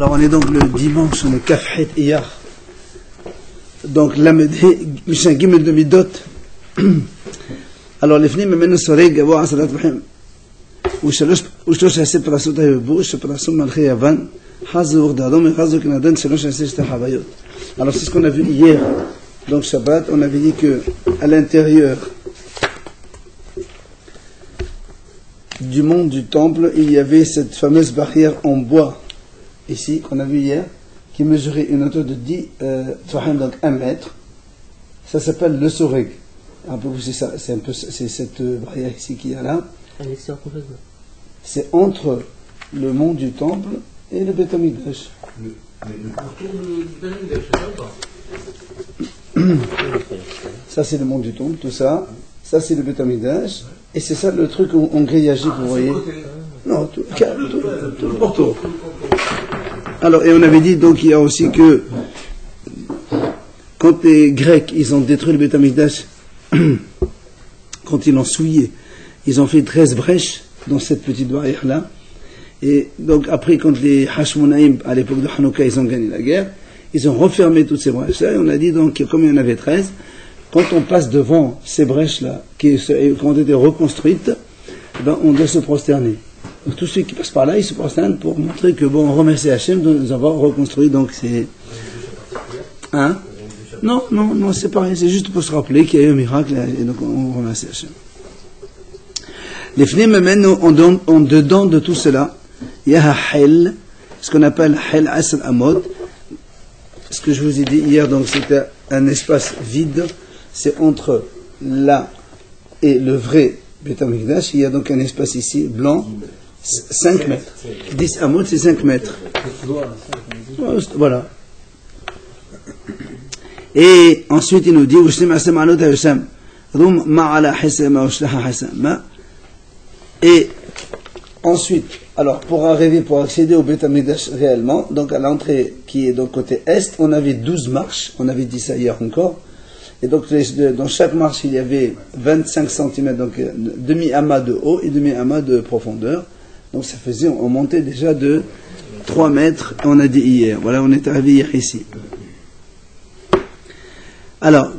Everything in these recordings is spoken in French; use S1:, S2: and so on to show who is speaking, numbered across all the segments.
S1: Alors on est donc le dimanche, on est Kafhet Iyar. Donc l'Amedhi, Mishan Gimel de Midot. Alors לפני ממנו סורג גבוה 10 טפחים ושלוש עשי פרסות היבוא שפרסו מלכי יוון חזו ורדדום וחזו כנדן שלוש עשי שתי חוויות. Alors c'est ce qu'on a vu hier, donc Shabbat, on avait dit que à l'intérieur du monde du temple, il y avait cette fameuse barrière en bois, ici, qu'on a vu hier, qui mesurait une hauteur de 10 tfahim, donc 1 mètre. Ça s'appelle le soreg. Un peu, c'est ça, c'est cette barrière ici qu'il y a là. C'est entre le mont du temple et le Beth Amikdash.
S2: Le pourtour du Beth Amikdash, c'est ça ou pas?
S1: Ça c'est le mont du temple, tout ça. Ça c'est le Beth Amikdash. Et c'est ça le truc en grillagé, vous voyez. Non, tout le pourtour. Alors, et on avait dit donc il y a aussi que quand les Grecs ils ont détruit le Beth Amikdash, quand ils l'ont souillé, ils ont fait 13 brèches dans cette petite barrière-là. Et donc après, quand les Hashmonaïm, à l'époque de Hanouka, ils ont gagné la guerre, ils ont refermé toutes ces brèches-là, et on a dit donc, comme il y en avait 13, quand on passe devant ces brèches-là, qui ont été reconstruites, ben, on doit se prosterner. Donc tous ceux qui passent par là, ils se prosternent pour montrer que, bon, on remercie Hachem de nous avoir reconstruit, donc c'est... Hein? Non, c'est pareil, c'est juste pour se rappeler qu'il y a eu un miracle, et donc on remercie Hachem. Les fnim maintenant, en dedans de tout cela, il y a un hel, ce qu'on appelle hel asr amod. Ce que je vous ai dit hier, donc c'était un espace vide, c'est entre là et le vrai Beth Amikdash, il y a donc un espace ici, blanc, 5 mètres. 10 amod, c'est 5 mètres. Voilà. Et ensuite il nous dit et ensuite, alors pour accéder au Beth Amikdash réellement, donc à l'entrée qui est donc côté est, on avait 12 marches, on avait dit ça hier encore, et donc dans chaque marche il y avait 25 cm, donc demi-amas de haut et demi-amas de profondeur, donc ça faisait, on montait déjà de 3 mètres, on a dit hier, voilà, on est arrivé hier ici. Alors,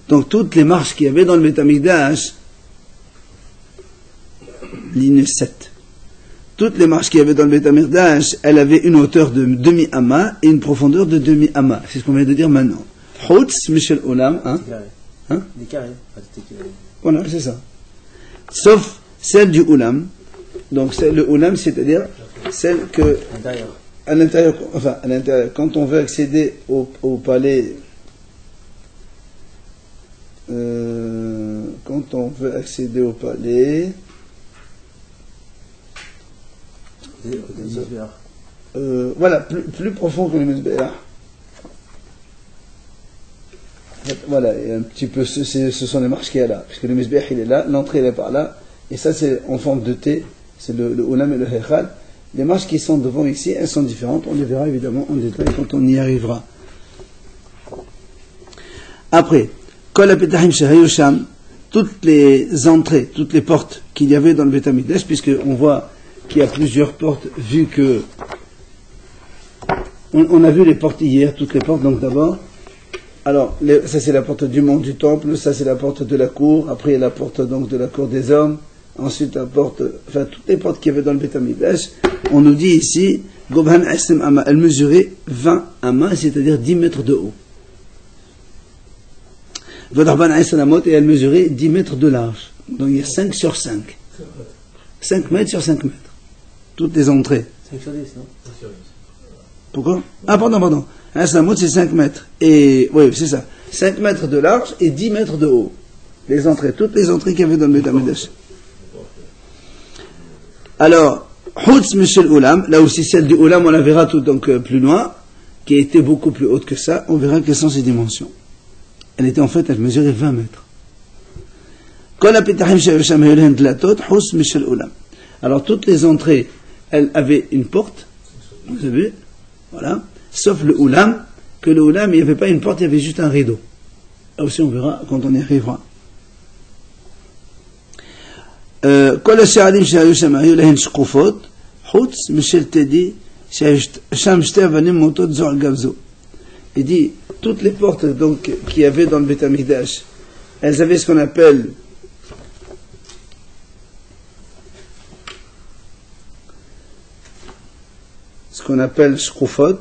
S1: donc toutes les marches qu'il y avait dans le Beth Amikdash, ligne 7, toutes les marches qu'il y avait dans le Beth Amikdash, elles avaient une hauteur de demi-amas et une profondeur de demi-amas. C'est ce qu'on vient de dire maintenant. Houtz, Michel Olam, hein? Des carrés. Voilà, c'est ça. Sauf celle du Olam. Donc le Olam, c'est-à-dire celle que... à l'intérieur, quand on veut accéder au palais, voilà, plus profond que le Mizbeach. Voilà, et un petit peu, ce sont les marches qu'il y a là, puisque le Mizbeach il est là, l'entrée elle est par là, et ça c'est en forme de T, c'est le Olam et le Hechal. Les marches qui sont devant ici, elles sont différentes, on les verra évidemment en détail quand on y arrivera. Après, toutes les entrées, toutes les portes qu'il y avait dans le Beth Amikdash, puisqu'on voit qu'il y a plusieurs portes, vu que on a vu les portes hier, toutes les portes, donc d'abord, alors ça c'est la porte du mont du temple, ça c'est la porte de la cour, après il y a la porte donc de la cour des hommes, ensuite la porte, enfin toutes les portes qu'il y avait dans le Beth Amikdash, on nous dit ici, Gobhan Astem Amma, elle mesurait 20 amas, c'est-à-dire 10 mètres de haut. Et elle mesurait 10 mètres de large. Donc il y a 5 sur 5. 5 mètres sur 5 mètres. Toutes les entrées.
S3: 5 sur 10, non?
S1: Pourquoi? Ah, pardon. Un samot, c'est 5 mètres. Et, oui, c'est ça. 5 mètres de large et 10 mètres de haut. Les entrées, toutes les entrées qu'il y avait dans le Beth Amikdash. Alors, Houtz Michel Oulam, là aussi celle du Oulam, on la verra tout donc plus loin, qui était beaucoup plus haute que ça, on verra quelles sont ses dimensions. Elle mesurait 20 mètres. Alors toutes les entrées, elles avaient une porte, vous avez vu, voilà, sauf le Oulam, que le Oulam, il n'y avait pas une porte, il y avait juste un rideau. Là aussi on verra quand on y arrivera. כל השערים שהיו שם היו להן שקופות, חוץ משל תדי שם שתי אבנים מוטות זו על גב זו. Il dit, toutes les portes donc qu'il y avait dans le Beth Amikdash, elles avaient ce qu'on appelle shkoufot.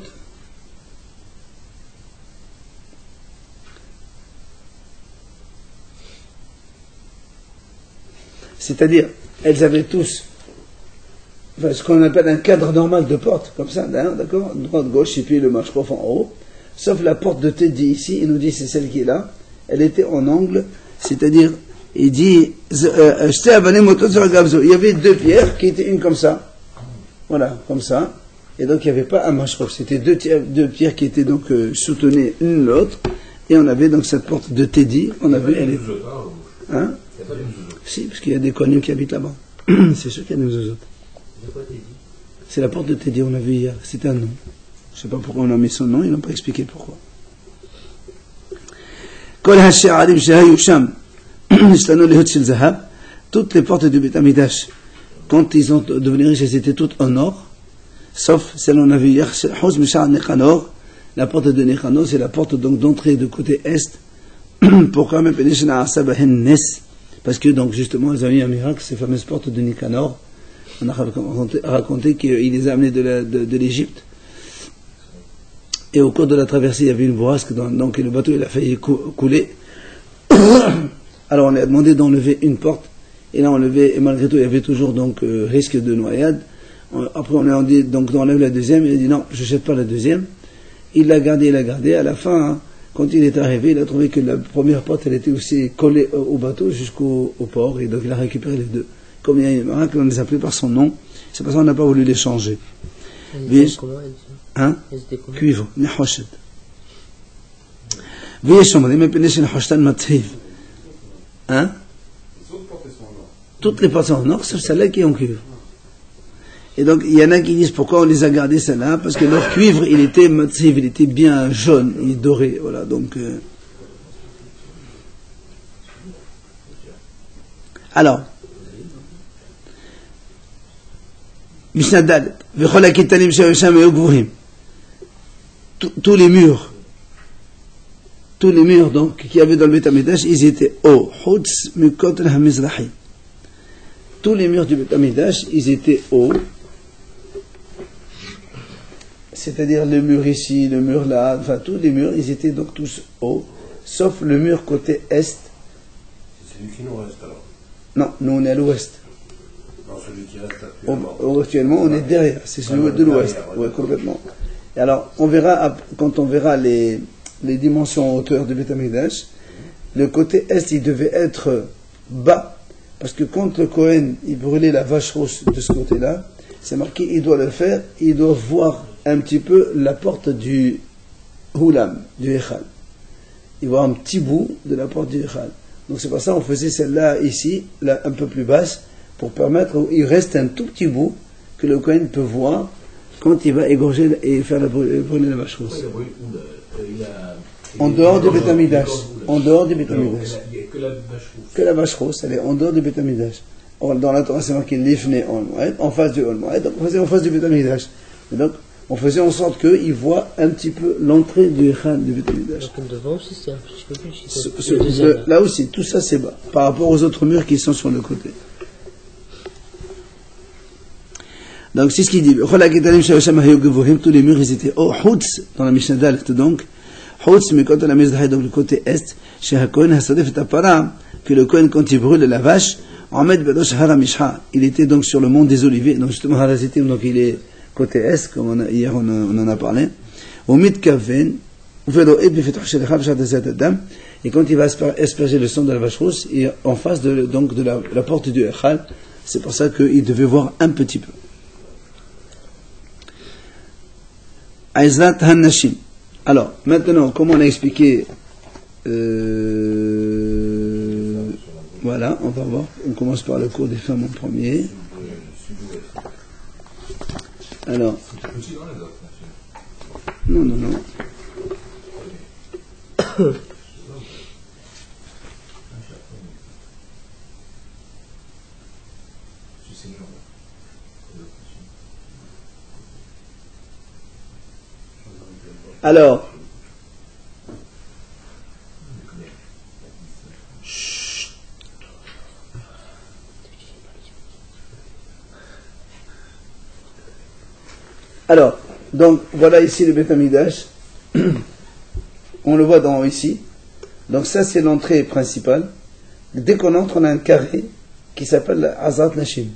S1: C'est-à-dire, elles avaient tous ce qu'on appelle un cadre normal de porte, comme ça, d'accord, droite, gauche, et puis le mashkouf en haut. Sauf la porte de Teddy ici, il nous dit c'est celle qui est là, elle était en angle, c'est-à-dire, il dit, il y avait deux pierres qui étaient une comme ça, voilà, comme ça, et donc il n'y avait pas un mashkouf, c'était deux pierres qui étaient donc soutenues l'une l'autre, et on avait donc cette porte de Teddy, on avait, elle est, hein? Si, parce qu'il y a des connus qui habitent là-bas, c'est sûr qu'il y a des autres. C'est la porte de Teddy, on l'a vu hier, c'était un nom. Je ne sais pas pourquoi on a mis son nom, ils n'ont pas expliqué pourquoi. Toutes les portes du Beth Amikdash, quand ils ont devenu riches, elles étaient toutes en or, sauf celle qu'on a vue hier, la porte de Nechanor, c'est la porte donc d'entrée de côté est. Pourquoi même parce que donc justement, ils ont eu un miracle, ces fameuses portes de Nicanor. On a raconté qu'il les a amenées de l'Égypte. Et au cours de la traversée, il y avait une bourrasque, donc le bateau il a failli couler. Alors on lui a demandé d'enlever une porte, et là enlevé, et malgré tout il y avait toujours donc risque de noyade. Après on lui a dit donc d'enlever la deuxième, il a dit non, je ne jette pas la deuxième. Il l'a gardé, à la fin, hein, quand il est arrivé, il a trouvé que la première porte elle était aussi collée au bateau jusqu'au port, et donc il a récupéré les deux. Comme il y a un miracle, on les appelait par son nom, c'est parce qu'on n'a pas voulu les changer. Hein? Cuivre, nehoshet. Hein? Toutes les portes sont en or, sauf celle-là qui est en cuivre. Et donc, il y en a qui disent pourquoi on les a gardées celle-là, parce que leur cuivre, il était matziv, il était bien jaune, il est doré, voilà, donc. Alors. Mishnah Dalet, v'chol hakitanim she'yoshem hayu gvurim. Tous les murs donc qu'il y avait dans le Beth Amikdash, ils étaient hauts. Chutz mikotel hamizrahi. Tous les murs du Beth Amikdash, ils étaient hauts. C'est-à-dire le mur ici, le mur là, enfin tous les murs, ils étaient donc tous hauts, sauf le mur côté est.
S3: C'est celui qui nous reste alors.
S1: Non, nous on est à l'ouest.
S3: Non, celui qui reste actuellement.
S1: Actuellement, on est derrière, c'est celui de l'ouest. Oui, complètement. Et alors, on verra, quand on verra les dimensions en hauteur du Beth Amikdash, le côté est, il devait être bas, parce que quand le Kohen, il brûlait la vache rousse de ce côté-là, c'est marqué, il doit le faire, il doit voir un petit peu la porte du Hulam, du Echal. Il voit un petit bout de la porte du Echal. Donc c'est pour ça qu'on faisait celle-là ici, là, un peu plus basse, pour permettre, il reste un tout petit bout que le Kohen peut voir quand il va égorger et faire brûler la vache rousse. En dehors du Beth Amikdash. En dehors du Beth Amikdash. Que la vache rousse, elle est en dehors du Beth Amikdash. Dans la Torah, c'est marqué l'ifne en face du Ol Moed, donc on faisait en face du Beth Amikdash. Donc on faisait en sorte qu'il voit un petit peu l'entrée du Echad du Beth Amikdash.
S4: Donc devant aussi, c'est un petit peu plus.
S1: Là aussi, tout ça c'est bas, par rapport aux autres murs qui sont sur le côté. Donc c'est ce qu'il dit. Tous les murs ils étaient au Hutz dans la Mishnah Dalet, donc Hutz mais quand on a mis donc le côté est, chez Hakohen Hasadef et Apara, que le Kohen quand il brûle la vache, Ahmed Bedosh Haramishha, il était donc sur le mont des Oliviers, donc justement Harazitim, donc il est côté est, comme hier on en a parlé. Au Mitkaven, et quand il va asperger le sang de la vache rousse, il est en face de la porte du Echal, c'est pour ça qu'il devait voir un petit peu. Aizlat Hannashim. Alors, maintenant, comme on a expliqué, voilà, on va voir. On commence par le cours des femmes en premier. Alors. Non. Alors, donc voilà ici le Beth Amikdash. On le voit dans ici. Donc ça c'est l'entrée principale. Dès qu'on entre, on a un carré qui s'appelle Azat Nashim.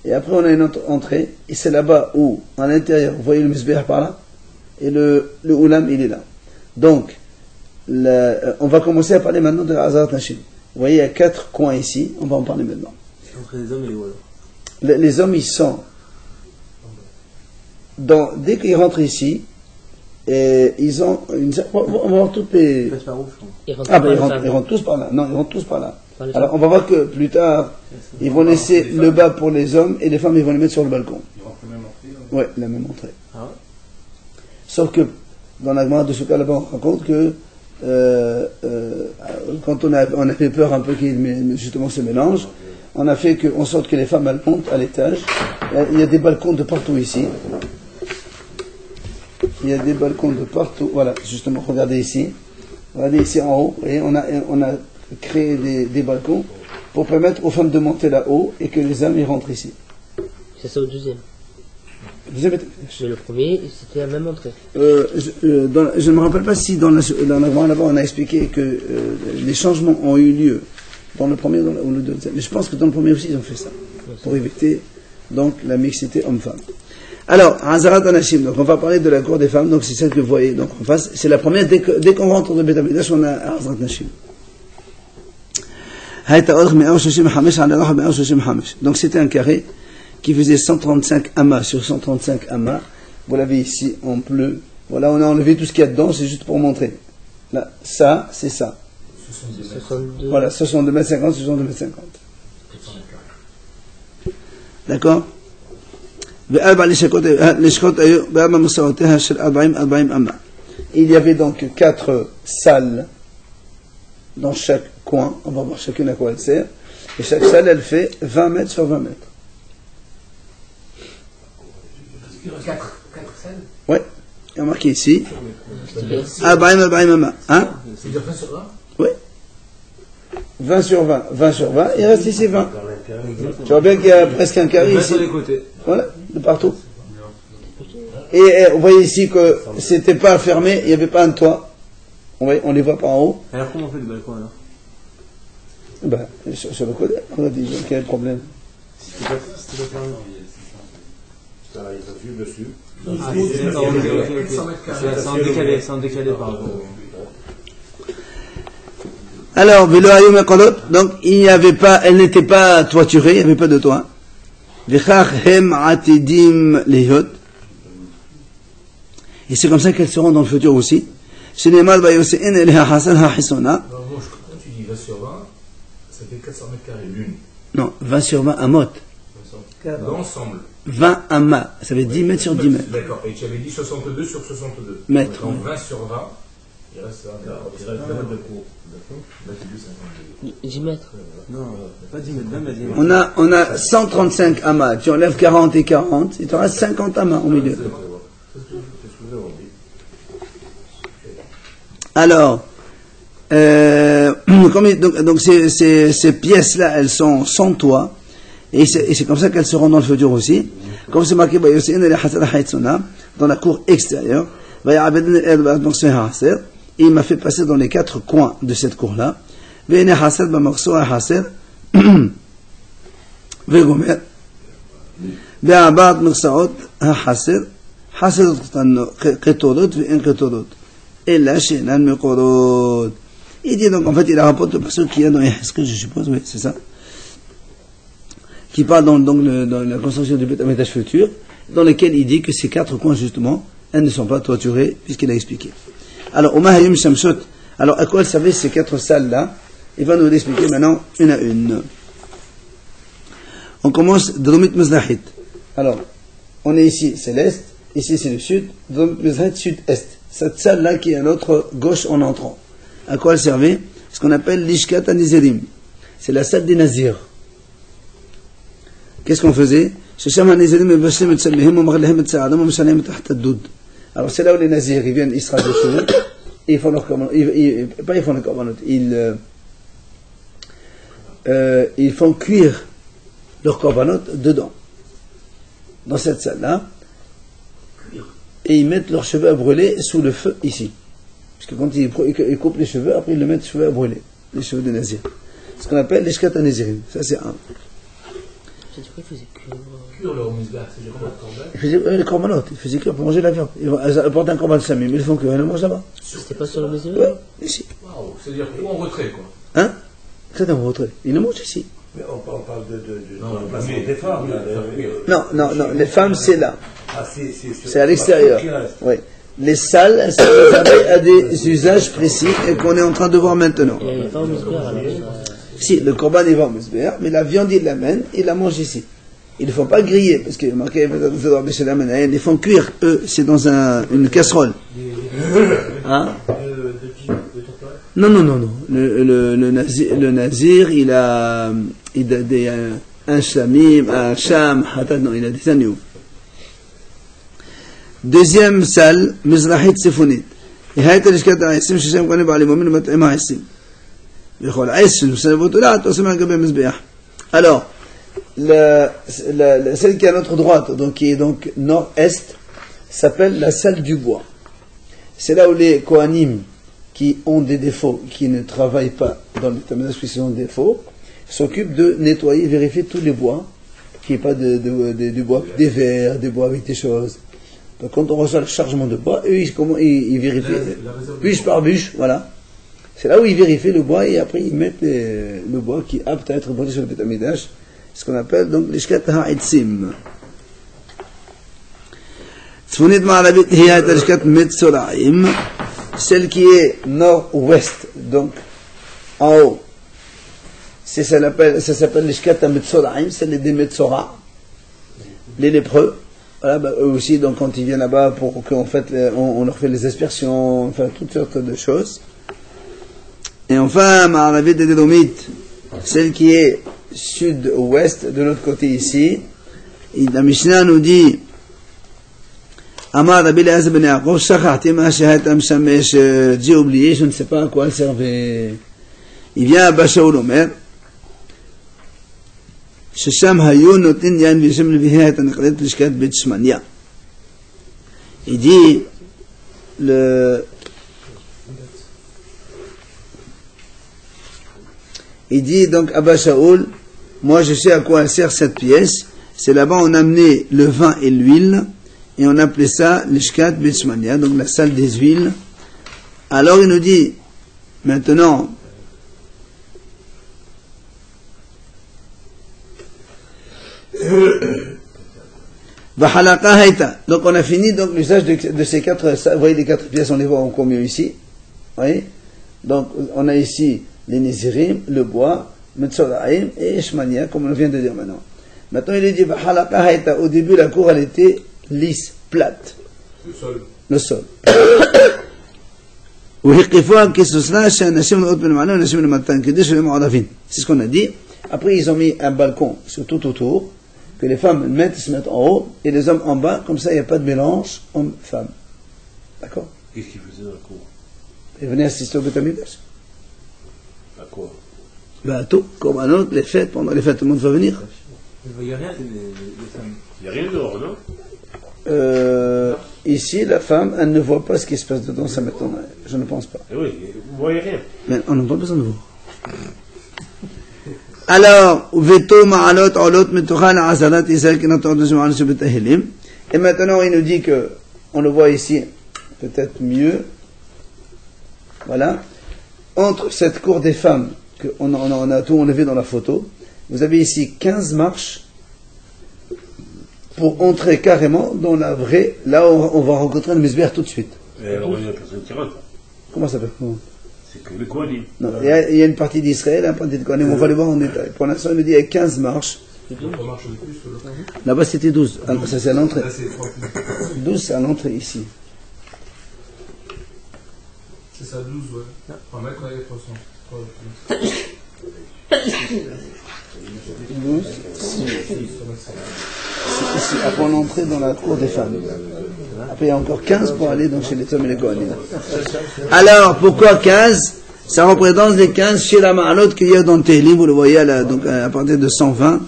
S1: Et après on a une autre entrée, et c'est là-bas où, à l'intérieur, vous voyez le Misbeh par là, et le Oulam il est là. Donc, on va commencer à parler maintenant de Azat Nashim. Vous voyez, il y a 4 coins ici, on va en parler maintenant.
S2: C'est entre les hommes et les alors.
S1: Les hommes ils sont, dès qu'ils rentrent ici, et ils ont on va voir toutes les...
S2: Ils passent par où, je crois.
S1: Ils rentrent tous par là. Non, ils rentrent tous par là. Alors on va voir que plus tard, ils vont laisser le bas pour les hommes et les femmes ils vont les mettre sur le balcon.
S3: Ils rentrent la même entrée.
S1: Oui, la même entrée.
S2: Ah ouais.
S1: Sauf que dans la Gemara de ce cas là-bas, on raconte que quand on a fait peur un peu qu'il justement se mélange, on a fait en sorte que les femmes elles montent à l'étage. Il y a des balcons de partout ici. Il y a des balcons de partout. Voilà, justement, regardez ici. Regardez ici en haut. Et on a créé des balcons pour permettre aux femmes de monter là-haut et que les hommes y rentrent ici.
S4: C'est ça au deuxième.
S1: Deuxième
S4: Mais le premier, c'était la même entrée.
S1: je ne me rappelle pas si dans la Gemara là-bas on a expliqué que les changements ont eu lieu dans le premier ou le deuxième. Mais je pense que dans le premier aussi ils ont fait ça pour éviter donc la mixité homme-femme. Alors, Hazarat Anashim, donc on va parler de la cour des femmes, donc c'est celle que vous voyez donc en face, c'est la première, dès qu'on rentre dans le Beth Amikdash, on a Hazarat Anashim. Donc c'était un carré qui faisait 135 amas sur 135 amas. Vous l'avez ici en bleu. Voilà, on a enlevé tout ce qu'il y a dedans, c'est juste pour montrer. Là, ça, c'est ça.
S4: 62.
S1: Voilà, 62 mètres 50, 62 mètres 50. D'accord? Il y avait donc 4 salles dans chaque coin. On va voir chacune à quoi elle sert. Et chaque salle, elle fait 20 mètres sur 20 mètres.
S2: 4 salles.
S1: Oui, il y a marqué ici. Hein?
S2: C'est-à-dire 20 sur 20?
S1: Oui. 20 sur 20. 20 sur 20. Il reste ici 20. Tu vois bien qu'il y a presque un carré ici.
S2: Sur les côtés.
S1: Voilà, de partout. Et vous voyez ici que c'était pas fermé, il n'y avait pas un toit. On les voit pas en haut.
S2: Alors comment on fait le balcon alors?
S1: Ben, sur le côté, on a dit, quel est le problème?
S2: C'était pas fermé.
S3: Ça, il s'appuie dessus.
S2: Ah, c'est en décalé par rapport.
S1: Alors, donc il n'y avait pas, elle n'était pas toiturée, il n'y avait pas de toit. Et c'est comme ça qu'elles seront dans le futur aussi.
S2: Quand tu dis 20 sur 20, ça fait 400 mètres carrés l'une.
S1: Non, 20 sur 20 amot.
S2: L'ensemble.
S1: 20 amas, ça fait 10 mètres sur 10 mètres.
S2: D'accord, et tu avais dit 62 sur 62.
S1: Mètres.
S2: Donc 20 sur 20, il reste 20 mètres de cours. Là, tu dis 52.
S4: 10 mètres.
S2: Non, pas 10 mètres, 20 mètres.
S1: On a 135 amas. Tu enlèves 40 et 40, il te reste 50 amas au milieu. Alors, donc ces pièces-là, elles sont sans toit, et c'est comme ça qu'elles seront dans le futur aussi. Comme c'est marqué dans la cour extérieure, et il m'a fait passer dans les 4 coins de cette cour-là. Il dit donc, en fait, il rapporte le passage qu'il y a dans Yaheskel, je suppose, oui, c'est ça, qui parle donc dans la construction du Beth Amikdash futur, dans lequel il dit que ces 4 coins, justement, elles ne sont pas toiturées, puisqu'il a expliqué. Alors, Omahayim Shamshot, alors à quoi elle servait ces 4 salles-là? Il va nous l'expliquer maintenant une à une. On commence Dromit Mizrahit. Alors, on est ici, c'est l'est, ici c'est le sud, Dromit Mizrahit, sud-est. Cette salle-là qui est à notre gauche en entrant. À quoi elle servait? Ce qu'on appelle l'Ishkat Anizirim. C'est la salle des Nazirs. Qu'est-ce qu'on faisait? Alors c'est là où les nazirs, ils viennent, ils se rasent les cheveux, et ils font leur korbanot. Pas ils font leur korbanot, ils font cuire leur korbanot dedans, dans cette salle-là, et ils mettent leurs cheveux à brûler sous le feu ici. Parce que quand ils coupent les cheveux, après ils le mettent les cheveux à brûler, les cheveux des nazirs. Ce qu'on appelle les shkat nazirim. Ça c'est un.
S4: J'ai dit quoi, il faisait
S2: Cuire leur misbah, c'est du corban.
S1: Ils faisaient les korbanot, ils faisaient cuire pour manger la viande. Ils apportent un korban de samim, mais ils le font cuire, ils le mangent là-bas.
S4: C'était pas sur le musulman?
S1: Ouais, ici.
S2: Waouh, c'est-à-dire ou en retrait, quoi.
S1: Hein? C'est un retrait. Ils le mangent ici.
S3: Mais on parle de
S2: Non,
S3: placement
S2: mais-
S3: des femmes.
S1: Non, les femmes c'est là.
S3: Ah,
S1: C'est à l'extérieur. Oui. Les salles, elles sont réservées à des usages précis et qu'on est en train de voir maintenant.
S4: Il n'y avait pas au musulman alors.
S1: Si, le korban il va au Mesber, mais la viande il l'amène, il la mange ici. Ils ne font pas griller, parce qu'il est marqué, ils font cuire, eux, c'est dans une casserole. Hein? Non. Le nazir, il a un shamim, un sham, non, il a des agneaux. Deuxième salle, mizrahit sifonite. Et hayt al-ishkat al-aisim, shisham kone ba'ali mu'min mat'im ha'aisim. B'chol aisim, sanavotolat, osem al-gabe mizbeah. Alors, celle qui est à notre droite, donc qui est donc nord-est, s'appelle la salle du bois. C'est là où les Kohanim qui ont des défauts, qui ne travaillent pas dans les tabernacles qui ont des défauts, s'occupent de nettoyer, vérifier tous les bois, qu'il n'y ait pas du bois, des verres, des bois avec des choses. Donc quand on reçoit le chargement de bois, eux, ils vérifient, bûche par bûche, voilà. C'est là où ils vérifient le bois et après ils mettent le bois qui est apte à être brûlé sur le Beth Amikdash, ce qu'on appelle donc l'ishkat ha'etzim. Tzfonit ma'arabit hiyat l'ishkat metzoraim, celle qui est nord-ouest, donc en haut. Ça s'appelle l'ishkat metzoraim, celle des metzora, les lépreux. Voilà, eux aussi, donc quand ils viennent là-bas pour qu'on on leur fait les aspersions, enfin toutes sortes de choses. Et enfin, Ma'aravit et Dédomite, celle qui est sud-ouest, de l'autre côté ici, et la Mishnah nous dit, Amar Rabbi Eliezer ben Yaakov, Shachati ma shehatam shamesh, j'ai oublié, je ne sais pas à quoi elle servait. Il vient à Bashaoul Omer, ששם היו נותנים יין וישם לביהיה את הנקראת לשכת בית שמניה. Il dit donc Abba Shaoul, moi je sais à quoi sert cette pièce, c'est là-bas on amenait le vin et l'huile et on appelait ça l'ishkat b'shmania, donc la salle des huiles. Alors il nous dit maintenant donc on a fini donc l'usage de ces quatre, vous voyez les quatre pièces, on les voit encore mieux ici, vous voyez, donc on a ici les Nézirim, le bois, Metzoraim et Shmania, comme on vient de dire maintenant. Maintenant il est dit au début la cour elle était lisse, plate, le sol. C'est ce qu'on a dit. Après ils ont mis un balcon sur tout autour, que les femmes se mettent en haut et les hommes en bas, comme ça il n'y a pas de mélange homme-femme. D'accord?
S3: Qu'est-ce qu'ils faisaient dans la cour?
S1: Ils venaient assister au Beth Amikdash.
S3: À quoi?
S1: Ben tout, comme un autre, les fêtes, pendant les fêtes tout le monde va venir.
S2: Il n'y a rien, les femmes.
S3: Il n'y a rien dehors, non?
S1: Ici, la femme, elle ne voit pas ce qui se passe dedans, ça m'étonne, je ne pense pas.
S3: Eh oui, vous voyez rien.
S1: Mais on n'a pas besoin de voir. Alors, veto ma'alot olot metochal azalat Israël qui n'entend de Zouan sur Betahilim. Et maintenant, il nous dit que, on le voit ici, peut-être mieux. Voilà. Entre cette cour des femmes, on a tout enlevé dans la photo, vous avez ici 15 marches pour entrer carrément dans la vraie, là où on va rencontrer le Misbeh tout de suite.
S3: Et alors, il y a personne qui rentre.
S1: Comment ça s'appelle?
S3: C'est que les Kohanim.
S1: Non, il y a une partie d'Israël, une partie de Kohanim, on va les voir en détail. Pour l'instant, il nous dit qu'il y a 15 marches. Là-bas, c'était 12. Alors, ça, c'est à l'entrée. 12, c'est à l'entrée, ici.
S2: C'est ça, 12, ouais. Un mètre, il y a 300.
S1: 12, ici. Après, on est entré dans la cour des femmes. Après, il y a encore 15 pour aller donc chez les hommes et les Kohanim. Alors, pourquoi 15? Ça représente les 15 chez la Ma'alot qu'il y a dans Tehillim, vous le voyez donc à partir de 120.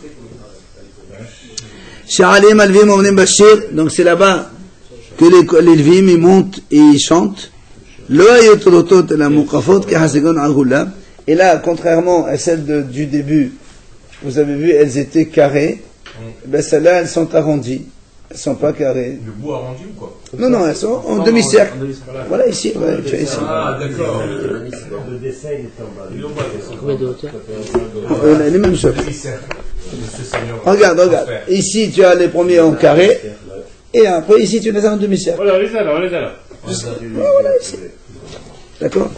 S1: Chez Alim Alvim Omnim Bashir, donc c'est là-bas que les Lvim ils montent et ils chantent. Et là, contrairement à celles du début, vous avez vu, elles étaient carrées. Ben celles-là, elles sont arrondies. Elles ne sont pas carrées.
S2: Le bout arrondi ou quoi?
S1: Non, elles sont en demi-cercle. Voilà, ici, ouais, tu as ici.
S2: Ah, d'accord.
S3: Le dessin, il est en bas.
S4: Combien de hauteur?
S1: Les mêmes choses.
S2: Demi-cercle. Monsieur Seigneur.
S1: Regarde. Ici, tu as les premiers en carré. Et après, ici, tu les as en demi-cercle.
S3: Voilà, on les a là.
S1: Voilà, ici. D'accord?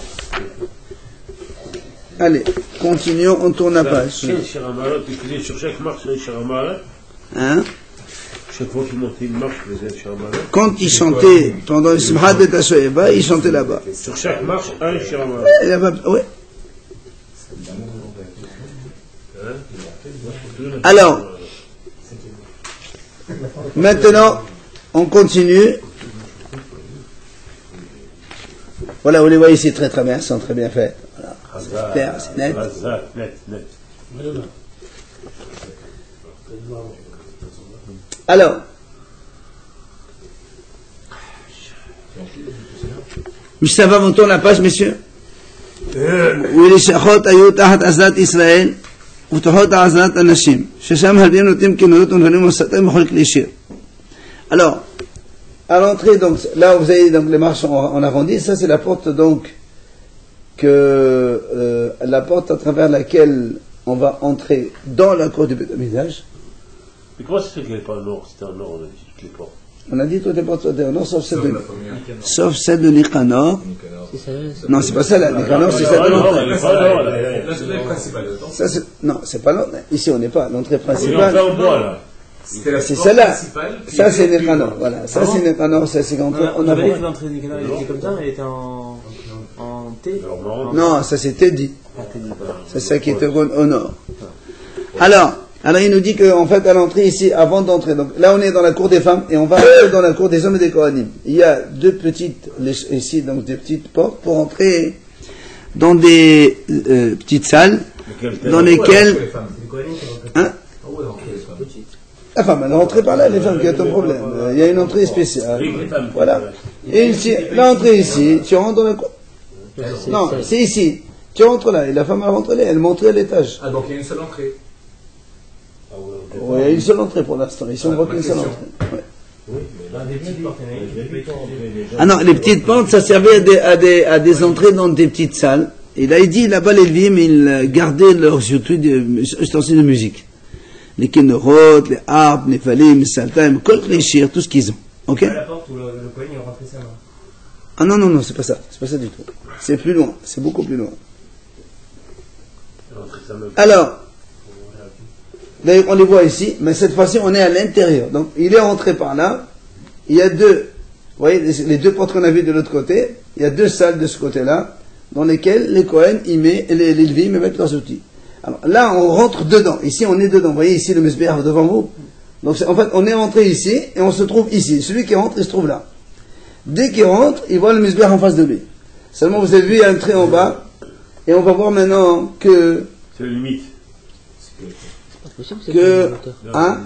S1: Allez, continuons, on tourne la page.
S3: Sur chaque marche,
S1: Hein?
S3: chaque fois qu'il montait une marche, il faisait un Shiramalot.
S1: Quand ils chantaient pendant le Simchat Bet HaShoeva, ils chantaient là-bas.
S3: Sur chaque marche, un Shiramalot.
S1: Oui. Alors, maintenant, on continue. Voilà, vous les voyez ici très très bien, elles sont très bien faites. Voilà. C'est clair, c'est net.
S3: Net.
S1: Alors, Mishnah, on tourne la page, messieurs. ולשחות היו תחת עזרת ישראל ותחת עזרת הנשים ששם הלווים נותנים כינורות ונבלים וסתים בכל כלי שיר. Alors, à l'entrée, donc, là où vous avez donc, les marches en arrondi, ça c'est la porte donc la porte à travers laquelle on va entrer dans la cour du Beth Amikdash.
S3: Mais comment ça se fait qu'elle n'est pas en or? C'était en or, on a dit toutes les portes.
S1: On a dit toutes les portes sont en or sauf celle de Nicanor. Non, c'est pas ça là, Nicanor, c'est celle de l'entrée.
S2: L'entrée principale.
S1: Non, c'est pas l'entrée. Ici on n'est pas l'entrée principale.
S3: En bois, là.
S1: C'est celle-là. Ça c'est Nicanor. Voilà, ça c'est Nicanor, ça c'est quand on a.
S5: L'entrée de Nicanor était comme ça, mais elle était en T.
S1: Non, ça c'est Teddy. C'est ça qui est au nord. Alors, il nous dit qu'en fait, à l'entrée ici, avant d'entrer, donc là on est dans la cour des femmes et on va entrer dans la cour des hommes et des Kohanim. Il y a deux petites, ici, donc des petites portes pour entrer dans des petites salles dans lesquelles. Hein? La femme, elle rentre par là, les femmes qui ont un problème. Il y a une entrée spéciale. Voilà. Et ici, l'entrée ici, tu rentres dans la cour. Non, c'est ici. Tu rentres là, et la femme elle rentre là, elle monte à l'étage.
S2: Ah, donc il y a une seule entrée.
S1: Oui, il y a une seule entrée pour l'instant. Ici, on voit qu'une seule entrée. Ouais. Ah non, les petites portes, ça servait à des entrées dans des petites salles. Et là, il dit, là-bas, les Levim, ils gardaient leurs ustensiles de musique. Les kénorotes, les harpes, les falim, les saltaim, les chirs, tout ce qu'ils ont. Ok?
S5: La porte où le Kohen il rentrait sa main.
S1: Ah non, c'est pas ça. C'est pas ça du tout. C'est plus loin. C'est beaucoup plus loin. Alors, d'ailleurs, on les voit ici, mais cette fois-ci, on est à l'intérieur. Donc, il est rentré par là. Il y a deux, vous voyez, les deux portes qu'on a vues de l'autre côté. Il y a deux salles de ce côté-là, dans lesquelles les Kohen, les Levim, mettent leurs outils. Alors, là, on rentre dedans. Ici, on est dedans. Vous voyez, ici, le Mesbéach devant vous. Donc, en fait, on est rentré ici, et on se trouve ici. Celui qui rentre, il se trouve là. Dès qu'il rentre, il voit le Mesbéach en face de lui. Seulement, vous avez vu, il y a un trait en bas, et on va voir maintenant que...
S3: C'est la limite.
S4: C'est pas possible, c'est pas la même hauteur.
S1: Hein?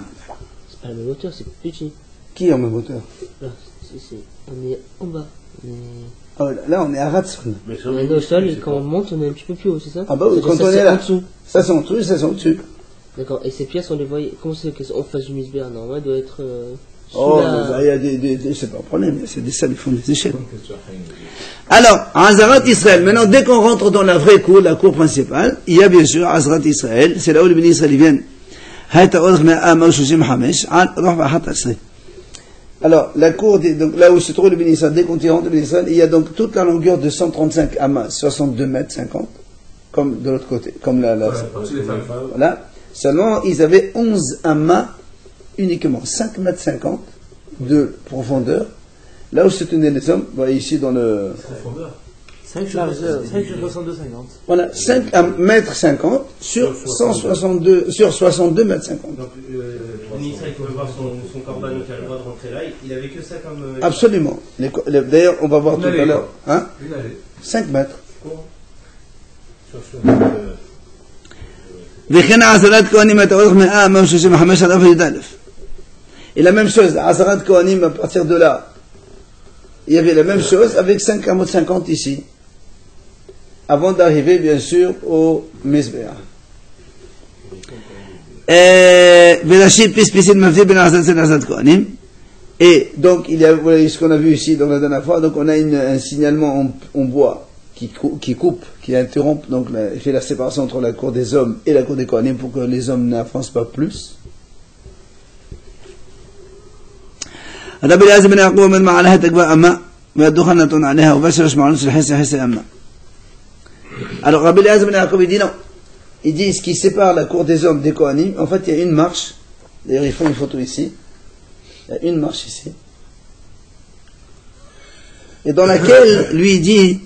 S4: C'est pas la même hauteur, c'est petit.
S1: Qui est en même hauteur?
S4: Là, on est en bas.
S1: Là, on est à Ratson.
S4: On est au sol et quand on monte, on est un petit peu plus haut, c'est ça?
S1: Ah bah oui, quand on est là. En dessous. Ça c'est en dessous, ça c'est en dessus.
S4: D'accord, et ces pièces, on les voit. Comment c'est qu'en face du Misbéach? Normalement, elle doit être.
S1: Il y a des. C'est pas un problème, c'est des salles, ils font des échelles. Alors, Azarat Israël. Maintenant, dès qu'on rentre dans la vraie cour, la cour principale, il y a bien sûr Azarat Israël. C'est là où les ministres viennent. Alors, la cour, donc là où se trouve le Béni Israël, dès qu'on y rentre le Béni Israël, il y a donc toute la longueur de 135 amas, 62 mètres 50, comme de l'autre côté, comme voilà. Seulement, ils avaient 11 amas uniquement, 5 mètres 50 de profondeur. Là où se tenaient les hommes, vous voyez ici dans le...
S5: C'est vrai que je 62,50.
S1: Voilà, 5 mètres 50 sur 162, sur 62 mètres 50.
S6: Donc, ministre, il peut voir son corban qui a le droit de rentrer là. Il avait que ça comme.
S1: Absolument. D'ailleurs, on va voir tout à l'heure. Hein,
S2: Une allée.
S1: 5 mètres. Et la même chose, Azarat Kohanim, à partir de là, il y avait la même chose avec 5 amot 50 ici, avant d'arriver bien sûr au Mizbeah. Et donc il y a, voilà ce qu'on a vu ici dans la dernière fois, donc on a un signalement en bois qui coupe, qui interrompt, donc il fait la séparation entre la cour des hommes et la cour des Kohanim pour que les hommes n'avancent pas plus. رب العزم بن يعقوب من معلها تقوى أما ويدخل نتون عليها وبشرش معلوم سلحيس حيس أما. Alors Rabbi Eliezer ben Yaakov dit non. Il dit ce qui sépare la cour des hommes des Kohanim, en fait il y a une marche, d'ailleurs ils font une photo ici, il y a une marche ici, et dans laquelle lui il dit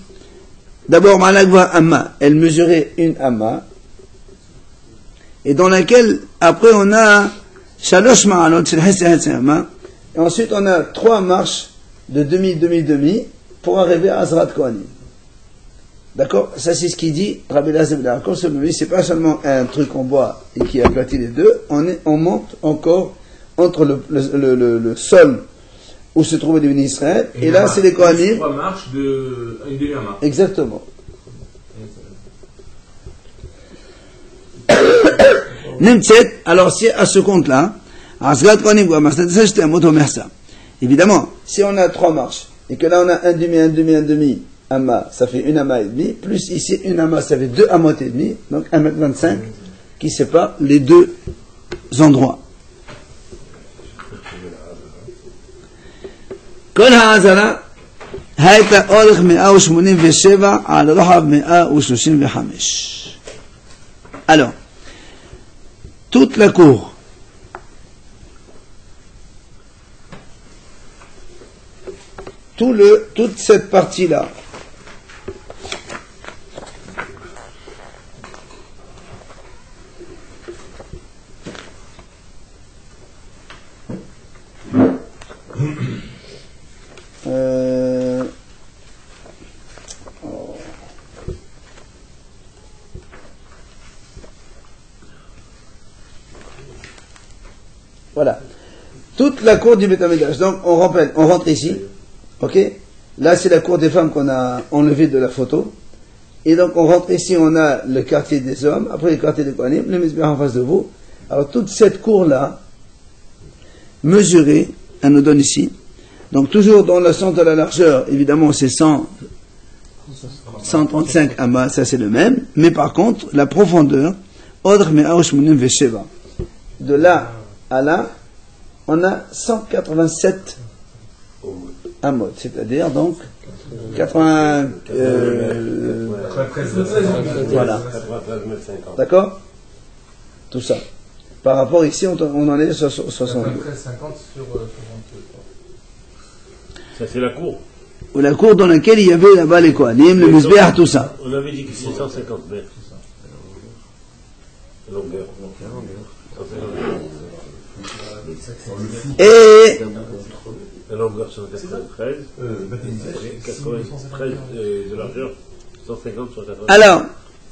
S1: d'abord Malakva Amma, elle mesurait une Amma, et dans laquelle après on a Shalosh Ma'alot Shelhis Haitz Amma. Et ensuite, on a 3 marches de demi pour arriver à Azrat Kohanim. D'accord? Ça, c'est ce qu'il dit Rabbi Eliezer ben Yaakov. C'est pas seulement un truc en bois et qui aplatit les deux. On monte encore entre le sol où se trouvaient les bénis Israël. Et là, c'est les Kohanim.
S2: 3 marches de une demi-amas.
S1: Exactement. Nimtset, alors c'est à ce compte-là. Évidemment, si on a 3 marches et que là on a un demi amma, ça fait une amma et demi, plus ici une amma, ça fait 2 amot et demi, donc 1m25 qui sépare les deux endroits. כל העזרה הייתה אורך 187 על רוחב 135. Alors, toute la cour toute cette partie-là, voilà, toute la cour du Beth Amikdash. Donc on rentre ici. Ok, là c'est la cour des femmes qu'on a enlevée de la photo, et donc on rentre ici, on a le quartier des hommes, après le quartier des Kohanim, le Mizbeach en face de vous. Alors toute cette cour là, mesurée, elle nous donne ici, donc toujours dans le sens de la largeur, évidemment c'est 135 amas, ça c'est le même, mais par contre la profondeur, de là à là, on a 187 amot, c'est-à-dire donc 93 voilà. D'accord? Tout ça. Par rapport ici, on en est sur 60.
S2: 50 sur 63.
S3: Ça c'est la cour.
S1: Ou la cour dans laquelle il y avait là-bas les Kohanim, le Mizbeach, tout ça.
S3: On avait dit que c'est 150 mètres. La longueur.
S1: Et
S3: la longueur 193, 93 de largeur, 150 sur 80.
S1: alors,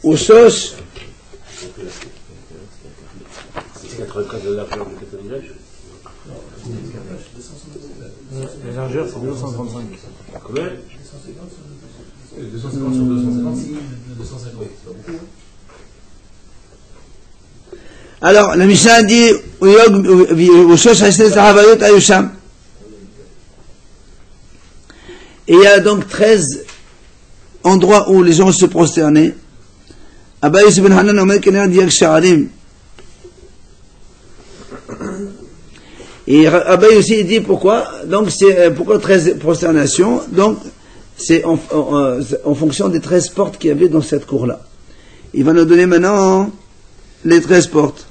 S1: au Sos,
S3: C'est 93 de largeur du Beth
S5: La largeur, c'est 235.
S3: Combien?
S2: 250 sur 250, c'est 250.
S1: alors, la Mishnah dit, au Sos, Ayusham. Et il y a donc 13 endroits où les gens se prosternaient. Abba Yosef ben Hanan Omer Kener Diak Sha'arim. Et Abba aussi il dit pourquoi. Donc c'est pourquoi 13 prosternations. Donc c'est en fonction des 13 portes qu'il y avait dans cette cour-là. Il va nous donner maintenant les 13 portes.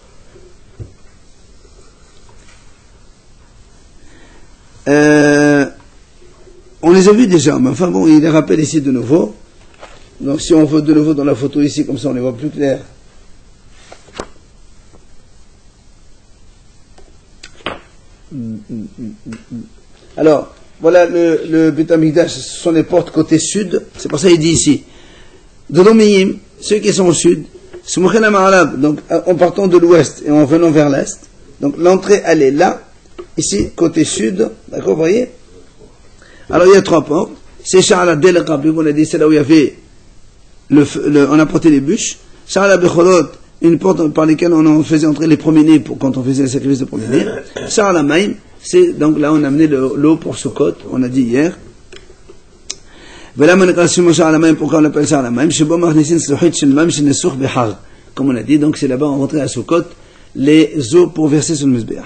S1: On les a vus déjà, mais enfin bon, il les rappelle ici de nouveau. Donc si on veut de nouveau dans la photo ici, comme ça on les voit plus clair. Alors, voilà le Beit HaMikdash, ce sont les portes côté sud, c'est pour ça qu'il dit ici. Dolomiyim, ceux qui sont au sud, donc en partant de l'ouest et en venant vers l'est, donc l'entrée elle est là, ici, côté sud, d'accord, vous voyez? Alors il y a 3 portes, c'est Sha'ala Del Qabli, on a dit, c'est là où il y avait on a porté les bûches, Sha'ala Becholot, une porte par laquelle on faisait entrer les premiers-nés quand on faisait le sacrifice de premiers-nés. Sha'ala Maïm, c'est donc là on a amené l'eau pour Sukkot, on a dit hier. Pourquoi on appelle Sha'ala Maïm? Comme on a dit, donc c'est là-bas on rentrait à Sukkot les eaux pour verser sur le Mizbeach.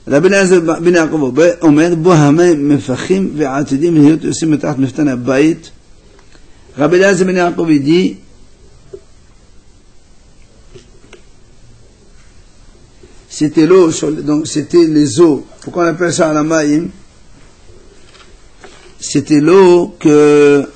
S1: Rabbi Eliezer ben Yaakov אומר בו המים מפחים ועתידים להיות יוצאים מתחת מפתן הבית. Rabbi Eliezer ben Yaakov dit c'était l'eau, donc c'était les eaux. Pourquoi on appelle ça la maïm? C'était l'eau que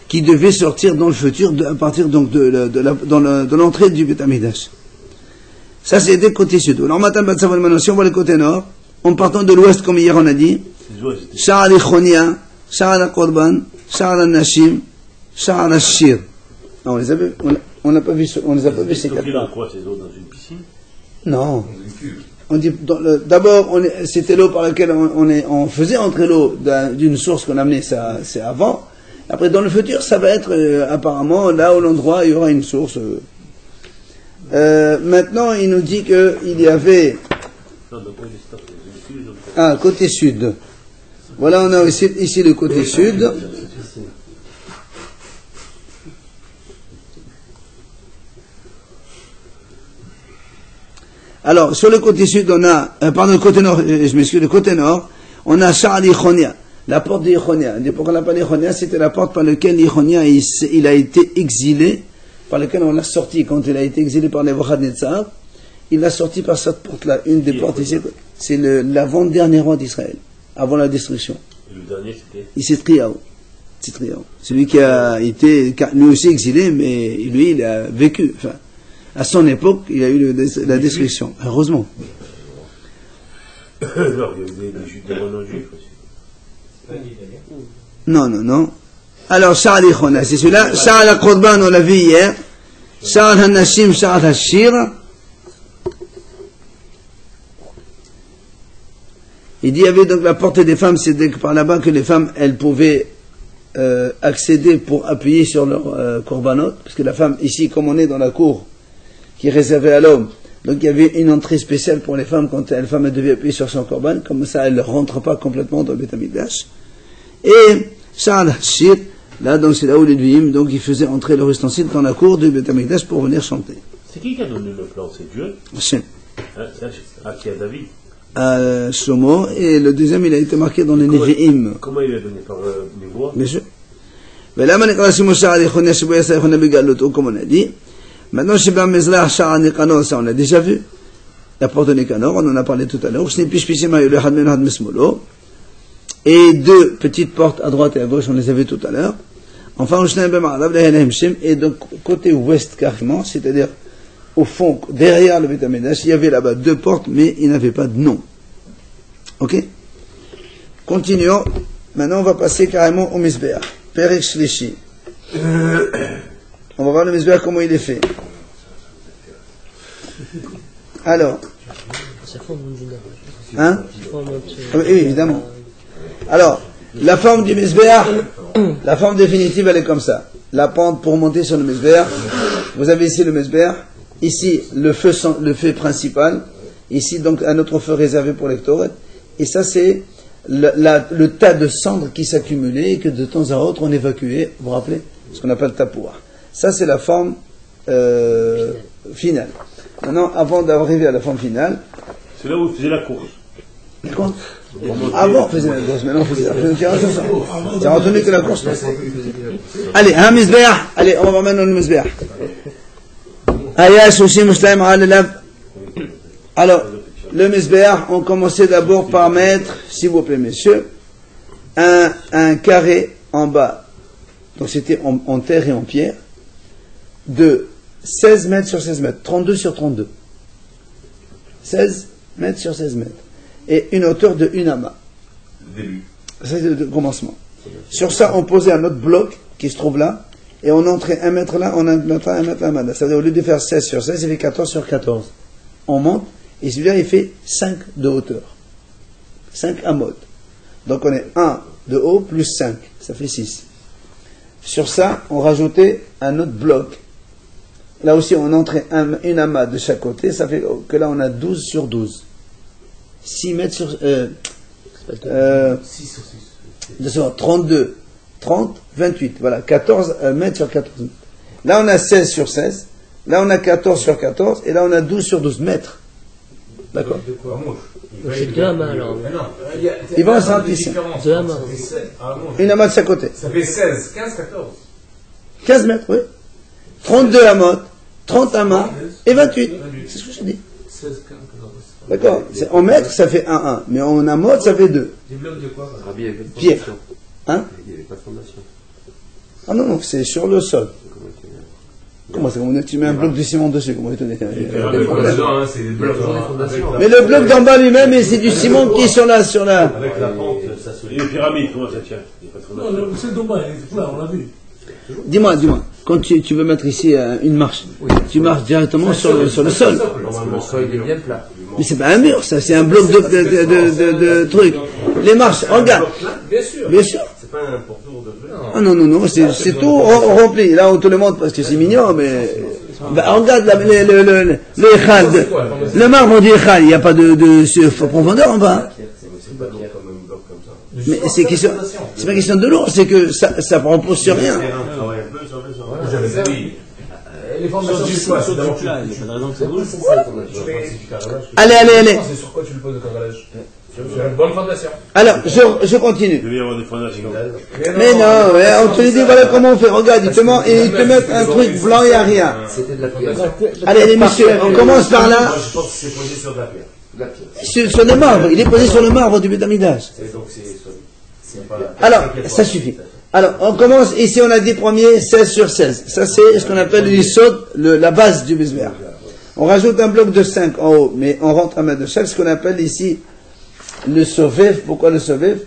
S1: qui devait sortir dans le futur à partir donc de l'entrée du Beit HaMikdash. Ça c'était le côté sud. Alors maintenant si on voit le côté nord, en partant de l'ouest comme hier on a dit, Sha'ar al-Khonia, Sha'ar al-Korban, Sha'ar al-Nashim, Sha'ar al-Shir. On les a pas vus ces quatre.
S3: Dans quoi ces eaux? Dans une piscine?
S1: Non. On dit d'abord c'était l'eau par laquelle on faisait entrer l'eau d'une source qu'on amenait, ça c'est avant. Après, dans le futur, ça va être apparemment là où l'endroit il y aura une source. Maintenant, il nous dit qu'il y avait côté sud. Voilà, on a ici le côté sud. Alors, sur le côté sud, on a, pardon, le côté nord, je m'excuse, le côté nord, on a Sha'ar al-Khonia. La porte d'Ichonia. Pourquoi on l'appelle Ichonia? C'était la porte par laquelle Ichonia il a été exilé, par laquelle on l'a sorti. Quand il a été exilé par Nebuchadnezzar, il l'a sorti par cette porte-là. Une des portes ici, c'est l'avant-dernier roi d'Israël, avant la destruction.
S3: Et le dernier c'était?
S1: C'est Triao. Celui qui a été, lui aussi exilé, mais lui, il a vécu. Enfin, à son époque, il a eu la destruction. Heureusement.
S3: Alors, il y avait des juifs aussi.
S1: Non. Alors, Sha'ar al-Khona, c'est celui-là. Sha'ar al-Korban, on l'a vu hier. Sha'ar al-Nashim, Sha'ar al-Shir. Il dit, il y avait donc la porte des femmes, c'est par là-bas que les femmes, elles pouvaient accéder pour appuyer sur leur korbanot. Parce que la femme, ici, comme on est dans la cour, qui est réservée à l'homme, donc il y avait une entrée spéciale pour les femmes quand une femme devait appuyer sur son korban, comme ça elle ne rentre pas complètement dans le Beit HaMikdash. Et Sha'ar al-Shir, là donc c'est là où les Dvim, donc ils faisaient entrer leur ustensile dans la cour du Beit HaMikdash pour venir chanter.
S3: C'est qui a donné le plan? C'est Dieu?
S1: Hashem.
S3: Qui a David?
S1: Shlomo, et le deuxième il a été marqué dans les Nevi'im.
S3: Comment il a donné? Par les voix?
S1: Bien sûr. Comme on a dit. Maintenant, chez Ben Mezrach, Sha'ar Nikanor, ça on a déjà vu. La porte de Nikanor, on en a parlé tout à l'heure. Et 2 petites portes à droite et à gauche, on les a vues tout à l'heure. Enfin, et donc, côté ouest carrément, c'est-à-dire au fond, derrière le Beit HaMikdash, il y avait là-bas 2 portes, mais il n'avait pas de nom. Ok? Continuons. Maintenant, on va passer carrément au Mizbeach. Perek Shlishi. On va voir le Mizbeach, comment il est fait. Alors. Hein? Oui, évidemment. Alors, la forme du Mizbeach, la forme définitive, elle est comme ça. La pente pour monter sur le Mizbeach. Vous avez ici le Mizbeach. Ici, le feu principal. Ici, donc, un autre feu réservé pour les Ktoret. Et ça, c'est le tas de cendres qui s'accumulaient et que de temps à autre on évacuait. Vous vous rappelez? Ce qu'on appelle tapoua. Ça, c'est la forme finale. Maintenant, avant d'arriver à la forme finale...
S3: C'est là où il faisait la course.
S1: Quoi? Avant, on faisait la course. Maintenant, on faisait la course. C'est retenu que la course. Allez, un Mizbeach. Allez, on va voir maintenant le Mizbeach. Alors, le misbéach, on commençait d'abord par mettre, s'il vous plaît, messieurs, un carré en bas. Donc c'était en terre et en pierre, de 16 mètres sur 16 mètres, 32 sur 32. 16 mètres sur 16 mètres. Et une hauteur de 1 amas.
S7: Début.
S1: Ça, c'est le commencement. Sur ça, on posait un autre bloc qui se trouve là, et on entrait 1 mètre là, on entrait 1 mètre là. C'est-à-dire, au lieu de faire 16 sur 16, il fait 14 sur 14. On monte, et celui-là, il fait 5 de hauteur. 5 amotes. Donc, on est 1 de haut plus 5. Ça fait 6. Sur ça, on rajoutait un autre bloc. Là aussi, on entrait une amas de chaque côté. Ça fait que là, on a 12 sur 12. 6 mètres sur...
S2: 6 sur 6.
S1: 32, 30, 28. Voilà, 14 mètres sur 14 mètres. Là, on a 16 sur 16. Là, on a 14 sur 14. Et là, on a 12 sur 12 mètres. D'accord.
S2: De quoi?
S4: C'est 2 amas alors.
S1: Il va en simplifier.
S4: 2 amas.
S1: Une amas de chaque côté.
S2: Ça fait 16, 15, 14.
S1: 15 mètres, oui. 32 amas, 30 amas et 28. C'est ce que je dis.
S2: 16, 15, 14.
S1: D'accord. En mètres, ça fait 1. Mais en amas, ça fait 2.
S2: Des blocs de quoi?
S3: Rabbi, il n'y avait pas de
S1: Pierre.
S3: fondation.
S1: Hein?
S3: Il n'y avait pas de fondation.
S1: Ah non, c'est sur le sol.
S3: Comment tu veux?
S1: Comment c'est comme tu mets un bloc de ciment dessus? Comment tu dis?
S2: C'est des blocs.
S1: Mais le bloc d'en bas lui-même, c'est du ciment qui est sur la.
S3: Avec la pente, ça se lit. Les pyramides, comment ça tient? Il n'y a pas de fondation.
S8: Non, c'est dommage, c'est là, on l'a vu.
S1: Dis-moi, quand tu veux mettre ici une marche, tu marches directement sur le sol.
S3: Normalement, le sol il est bien plat.
S1: Mais c'est pas un mur, ça, c'est un bloc de trucs. Les marches, regarde.
S2: Bien sûr.
S1: Bien sûr.
S2: C'est pas un pourtour de bleu.
S1: Ah non, c'est tout rempli. Là, on te le montre parce que c'est mignon, mais. Bah, regarde le échal. Le marbre du échal, il n'y a pas de profondeur en bas.
S2: C'est pas comme un bloc comme ça.
S1: Mais c'est pas question de lourd, c'est que ça repose sur rien.
S2: J'avais ça, oui. Les fondations, c'est quoi? C'est d'abord, il y a pas de raison que ça bouge.
S1: Allez.
S2: C'est sur quoi tu le poses de carrelage? Sur une bonne fondation.
S1: Alors, je continue.
S3: Il devait y avoir des fondations.
S1: Mais non, on te dit, voilà comment on fait. Regarde, ils te mettent un truc blanc, il n'y a rien.
S3: C'était de la pierre.
S1: Allez, les messieurs, on commence par là.
S2: Je pense que c'est posé sur de la pierre.
S3: La pierre.
S1: Sur le marbre, il est posé sur le marbre du Beth Amikdash.
S2: Donc c'est pas.
S1: Alors, ça suffit. Alors, on commence, ici on a dit premier 16 sur 16. Ça c'est ce qu'on appelle l'issod, la base du misbéach. On rajoute un bloc de 5 en haut, mais on rentre un mètre de chaque, ce qu'on appelle ici le sovev. Pourquoi le sovev?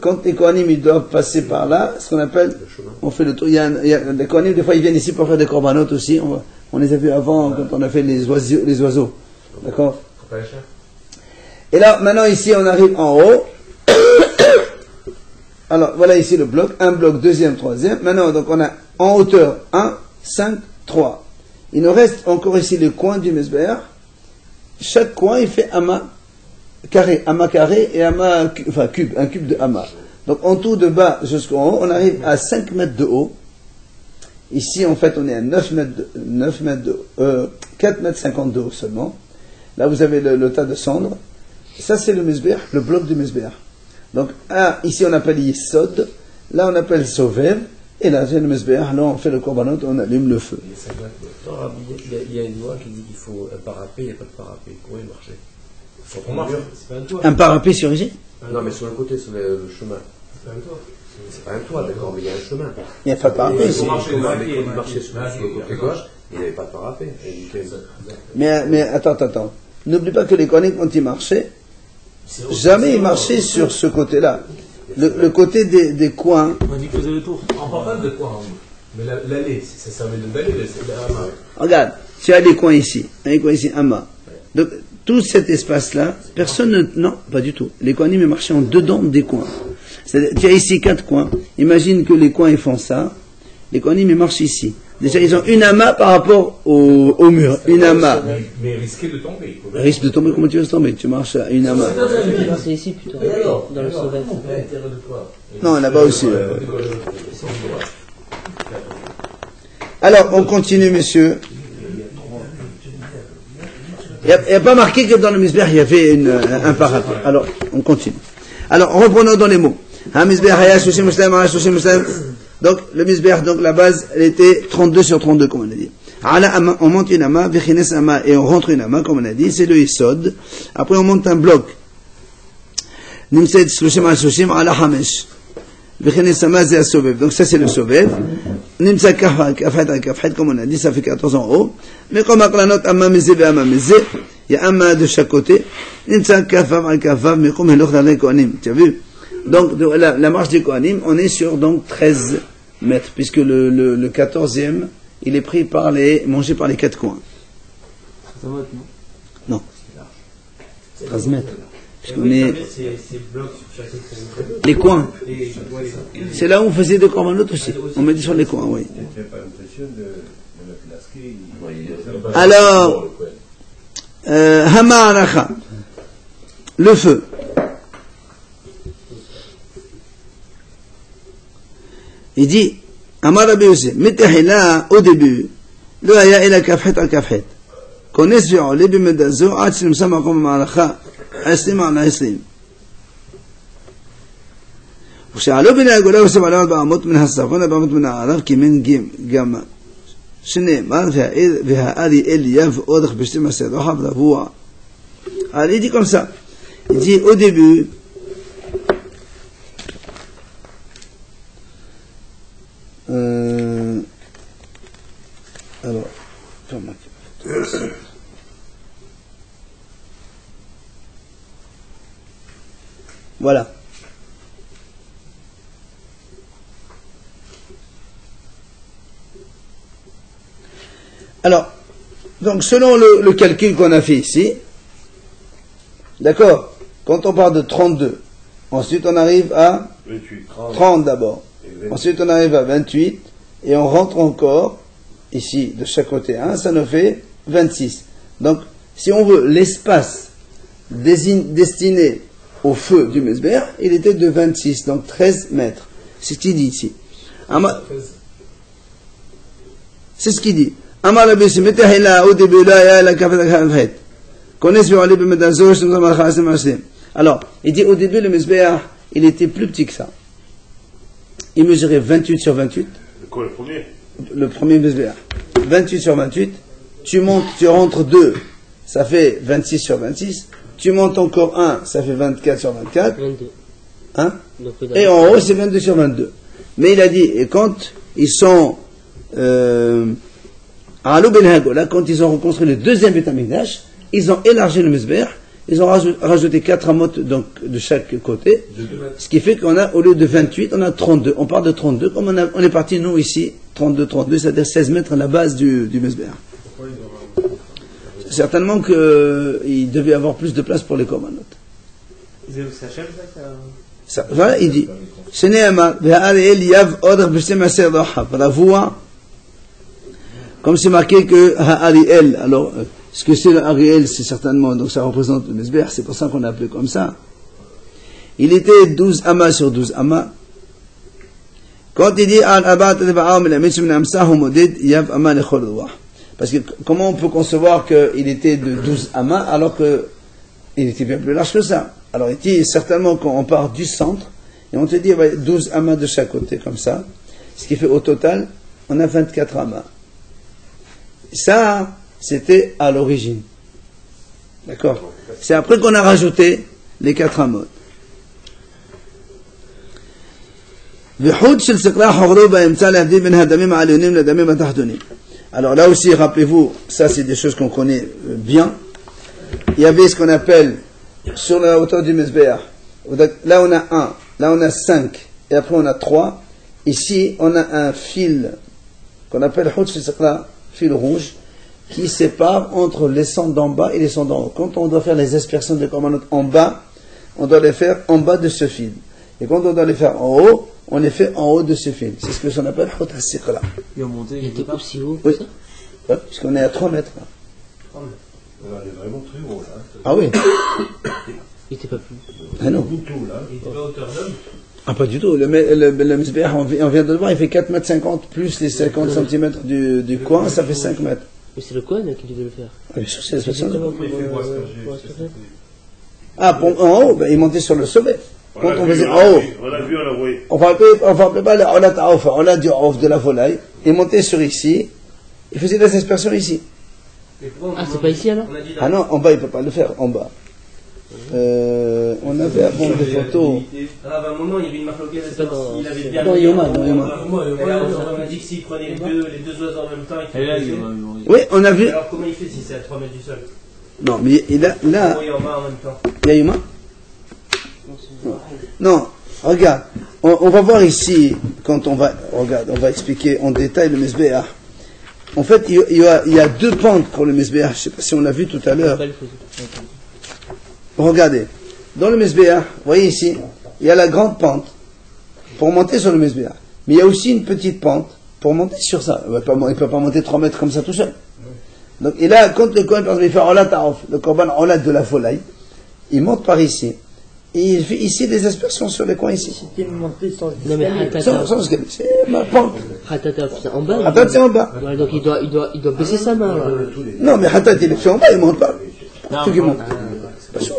S1: Quand les Kohanim ils doivent passer par là, ce qu'on appelle, on fait le tour. Il y a des Kohanim, des fois ils viennent ici pour faire des korbanot aussi. On les a vus avant quand on a fait les oiseaux. D'accord? Et là, maintenant ici on arrive en haut. Alors, voilà ici le bloc, un bloc, deuxième, troisième. Maintenant, donc on a en hauteur 1, 5, 3. Il nous reste encore ici le coin du misbéach. Chaque coin, il fait amas carré et amas, enfin cube, un cube de amas. Donc, en tout de bas jusqu'en haut, on arrive à 5 mètres de haut. Ici, en fait, on est à 4 mètres 50 de haut seulement. Là, vous avez le tas de cendres. Ça, c'est le misbéach, le bloc du misbéach. Donc, ici on appelle Yesod, là on appelle Sovev, et là c'est le Mesbéach, là on fait le korbanot, on allume le feu.
S3: Il y a une loi qui dit qu'il faut un parapet, il n'y a pas de parapet. Comment il marchait?
S2: Sur ton mur, c'est pas un toit.
S1: Un parapet sur ici?
S3: Non, mais sur le côté, sur le chemin.
S2: C'est pas un toit.
S3: C'est pas un toit, d'accord, mais il y a un chemin.
S1: Il n'y a pas de parapet ici.
S3: Il marchait sur le côté gauche, il n'y avait pas de parapet.
S1: Mais attends. N'oublie pas que les Kohanim, quand ils marchaient, jamais ils marchaient sur ce côté-là. Le côté des coins.
S8: On a dit qu'ils faisaient le tour.
S2: On parle pas de quoi, hein. Mais l'allée, ça servait d'allée, c'est de la.
S1: Regarde, tu as des coins ici, un mât. Donc, tout cet espace-là, personne ne. Non, pas du tout. Les Kohanim ils marchaient en dedans des coins. Tu as ici 4 coins. Imagine que les coins ils font ça. Les Kohanim ils marchent ici. Déjà, ils ont une amas par rapport au mur. Une amas.
S2: Mais risquer de tomber.
S1: Risque de tomber, comment tu veux tomber? Tu marches à une amas.
S4: C'est ici plutôt, dans le Sovev.
S1: Non, là-bas aussi. Alors, on continue, messieurs. Il n'y a pas marqué que dans le misbéach, il y avait un parapet. Alors, on continue. Alors, reprenons dans les mots. Donc, le misbéach, donc la base, elle était 32 sur 32, comme on a dit. Ala ama, on monte une ama, vechines ama, et on rentre une ama, comme on a dit, c'est le isod. Après, on monte un bloc. Nimsed shloshim al shloshim ala hamesh. Vechines ama, c'est un sovev. Donc ça, c'est le sovev. Nimsa kafat al kafat, comme on a dit, ça fait 14 en haut. Mais comme aklanot amma meze ve amma meze, il y a amma de chaque côté. Nimsa kafat al kafat, mais comme heloch dalay kohanim. Tu as vu? Donc, la marche des kohanim, on est sur donc 13 mètres, puisque le 14e, il est pris mangé par les 4 coins. Non. 13 mètres. Puisqu'on est... Les coins. C'est là où on faisait des korbanot aussi. On mettait sur les coins, oui. Alors, Hama Aracha, le feu. Il dit, Amar Rabbi Yosef, Metahila, au début, le haya ila kafhet al kafhet. Kones vi'ole b'medazo, ad s'nimsa makom ma'alacha, aslim ala aslim. וכשעלו בני הגולה יוסף עליו 400 מן הצפון 400 מן הערב כמין גמא שנאמר והאריאל יבעודך ב12 רוחב רבוע. Alors il dit comme ça, il dit au début alors voilà. Alors, donc selon le calcul qu'on a fait ici, d'accord, quand on part de 32, ensuite on arrive à
S7: 28,
S1: 30 d'abord, ensuite on arrive à 28, et on rentre encore, ici, de chaque côté 1, ça nous fait 26. Donc, si on veut l'espace destiné au feu du Mesber, il était de 26, donc 13 mètres. C'est ce qu'il dit ici. C'est ce qu'il dit. Amar Rabbi Yosef, Metahila, au début, là, il y a la kafet al-kafet. Connaissez vous aller b'medazo, je nous en ai. Alors, il dit au début, le Mesber, il était plus petit que ça. Il mesurait 28 sur 28.
S7: Quoi, le premier?
S1: Le premier Mesber. 28 sur 28. Tu montes, tu rentres 2, ça fait 26 sur 26. Tu montes encore 1, ça fait 24 sur 24.
S4: 22.
S1: Hein?
S4: Donc,
S1: Et en haut, c'est 22 sur 22. Mais il a dit, et quand ils sont à Alou Ben Hagola, quand ils ont reconstruit le deuxième Beth Amikdash, ils ont élargi le Mesber, ils ont rajouté 4 amotes donc, de chaque côté, ce qui fait qu'on a, au lieu de 28, on a 32. On part de 32, comme on est parti, nous, ici, 32, c'est-à-dire 16 mètres à la base du Mesber. Certainement qu'il devait avoir plus de place pour les korbanot. Voilà, il dit, comme c'est marqué que Ha'ariel, alors, ce que c'est le Ha'ariel, c'est certainement, donc ça représente le Mesber, c'est pour ça qu'on l'a appelé comme ça. Il était 12 amas sur 12 amas. Quand il dit parce que comment on peut concevoir qu'il était de 12 amas alors qu'il était bien plus large que ça? Alors il dit certainement qu'on part du centre et on te dit 12 amas de chaque côté comme ça, ce qui fait au total on a 24 amas. Ça c'était à l'origine, d'accord? C'est après qu'on a rajouté les 4 amas. Alors là aussi, rappelez-vous, ça c'est des choses qu'on connaît bien. Il y avait ce qu'on appelle, sur la hauteur du Mesber, là on a 1, là on a 5, et après on a 3. Ici, on a un fil qu'on appelle fil rouge, qui sépare entre les cendres d'en bas et les cendres d'en haut. Quand on doit faire les aspersions de korbanot en bas, on doit les faire en bas de ce fil. Et quand on doit les faire en haut, on les fait en haut de ce fil. C'est ce que l'on appelle Hot HaSiqla.
S4: Il était aussi haut
S1: Oui.
S4: que ça?
S1: Ouais, puisqu'on est à 3 mètres. Là.
S7: On est vraiment très haut là.
S1: Ah oui.
S4: Il était pas plus.
S1: Ah non.
S7: Tout là.
S6: Il était pas à hauteur d'homme.
S1: Ah pas du tout. Le Mesber, on vient de le voir, il fait 4,50 mètres plus les 50 cm du coin, ça fait 5 mètres.
S4: Mais c'est le Kohen qui devait le faire.
S1: Ah, bien sûr, c'est la personne.
S6: Il fait voir ce que j'ai.
S1: Ah, en haut, il montait sur le sommet. Quand on faisait en haut,
S7: On l'a vu, on l'a voyé.
S1: on ne rappelait pas le Olat Aouf, on a du Aouf de la volaille, il montait sur ici, Il faisait des aspersions ici.
S4: Ah, c'est pas ici alors?
S1: Ah non, en bas, il ne peut pas le faire, en bas. On avait avant des photos.
S6: Ah, à un moment, il y avait une marque locale,
S4: C'est pas dans-
S6: il avait bien.
S1: Dans Yoma, dans Yoma.
S6: Et là, on a dit que s'il prenait les deux oiseaux en même temps, il
S5: Et là,
S6: faisait.
S1: Oui, on a vu.
S6: Alors, comment il fait si c'est à 3 mètres du sol?
S1: Non, mais là,
S6: Oui, en bas en même temps.
S1: il y a Yoma. Non, regarde, on va voir ici, quand on va expliquer en détail le Mesbéach. En fait, il y a deux pentes pour le Mesbéach, je ne sais pas si on l'a vu tout à l'heure. Regardez, dans le Mesbéach, vous voyez ici, il y a la grande pente pour monter sur le Mesbéach. Mais il y a aussi une petite pente pour monter sur ça. Il ne peut pas monter 3 mètres comme ça tout seul. Donc, et là, quand le Kohen, par exemple, il fait Ola Ta'of, le Korban Ola de la volaille, il monte par ici. Et il fait ici des aspersions sur les coins ici.
S4: Non mais
S1: Sans escalier, c'est ma pente.
S4: Hatat, c'est en bas.
S1: Hatat, c'est en bas.
S4: Ouais, donc il doit baisser sa main là.
S1: Non, mais Hatat, il est fait en bas, il ne monte pas.
S5: Non,
S1: Tout qui monte.
S5: non,
S1: C'est pas sûr.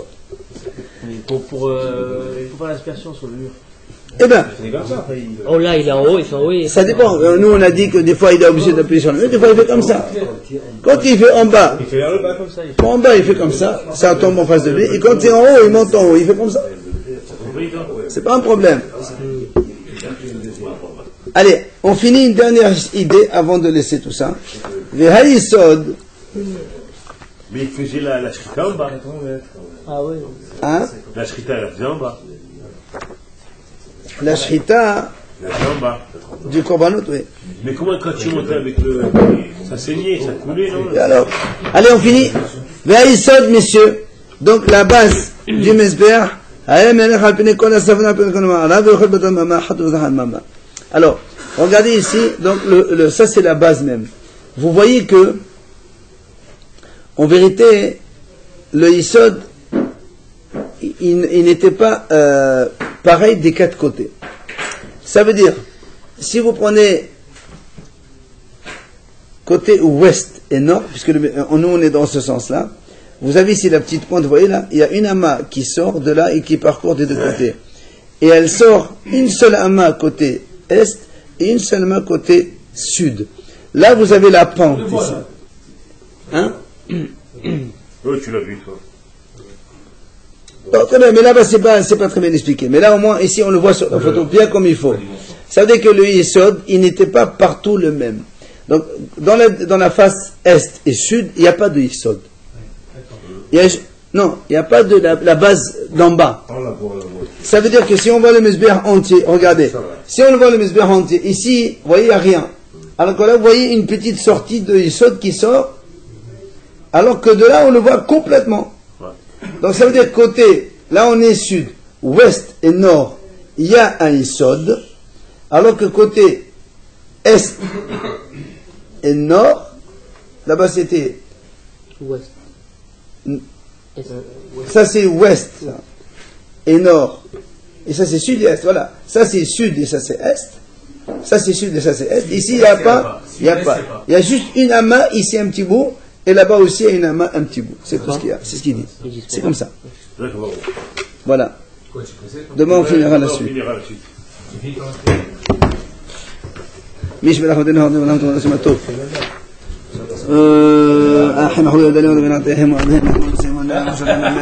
S5: pour faire l'aspersion sur le mur.
S1: Eh bien,
S4: Oh là, il est en haut, il fait en haut. Et...
S1: ça dépend. Nous, on a dit que des fois, il est obligé d'appuyer sur le mur, des fois, il fait comme ça. Quand il fait en bas,
S5: Il fait vers le bas comme ça. Il fait.
S1: en bas, il fait comme ça, ça tombe en face de lui. Et quand il est en haut, il monte en haut, il fait comme ça. C'est pas un problème. Allez, on finit une dernière idée avant de laisser tout ça. Les haïsod,
S7: Mais il faisait la shrita en bas.
S4: Ah ouais.
S1: hein,
S7: La shrita, elle la faisait en bas.
S1: la shrita
S7: Elle la faisait en bas.
S1: du korbanot, oui.
S7: Mais comment quand tu montais avec le. Ça saignait, ça coulait, non?
S1: Et alors, allez, on finit. Les haïsod, messieurs. Donc, la base du mesber. Alors, regardez ici, donc ça c'est la base même. Vous voyez que, en vérité, le Yisod, il n'était pas pareil des quatre côtés. Ça veut dire, si vous prenez côté ouest et nord, puisque nous on est dans ce sens-là, vous avez ici la petite pointe, vous voyez là, il y a une amas qui sort de là et qui parcourt des deux côtés. Et elle sort une seule amas côté est et une seule amas côté sud. Là, vous avez la pente ici. Hein?
S7: Oui, tu l'as vu, toi.
S1: Non, très bien, mais là-bas, c'est pas très bien expliqué. Mais là, au moins, ici, on le voit sur la photo bien comme il faut. Ça veut dire que le Yesod, il n'était pas partout le même. Donc, dans la face est et sud, il n'y a pas de Yesod. Non, il n'y a pas de la base d'en bas. Ça veut dire que si on voit le Mesbeh entier, regardez, si on voit le Mesbeh entier, ici, vous voyez, il n'y a rien. Alors que là, vous voyez une petite sortie de Yesod qui sort, alors que de là, on le voit complètement. Donc ça veut dire côté, là on est sud, ouest et nord, il y a un Yesod, alors que côté est et nord, là-bas c'était...
S4: Ouest.
S1: Ça c'est ouest ça, et nord, et ça c'est sud et est, voilà. Ça c'est sud et ça c'est est, ça c'est sud et ça c'est est. Ici il n'y a pas, il y a juste une amas, ici un petit bout, et là-bas aussi il y a une amas, un petit bout. C'est tout ce qu'il y a, c'est ce qu'il dit. C'est comme ça. Voilà. Demain on finira la suite. مش بالأخذنا هذا ولا أنتم سمعتوا أحنا حلو دليل من عطيهم وعدهم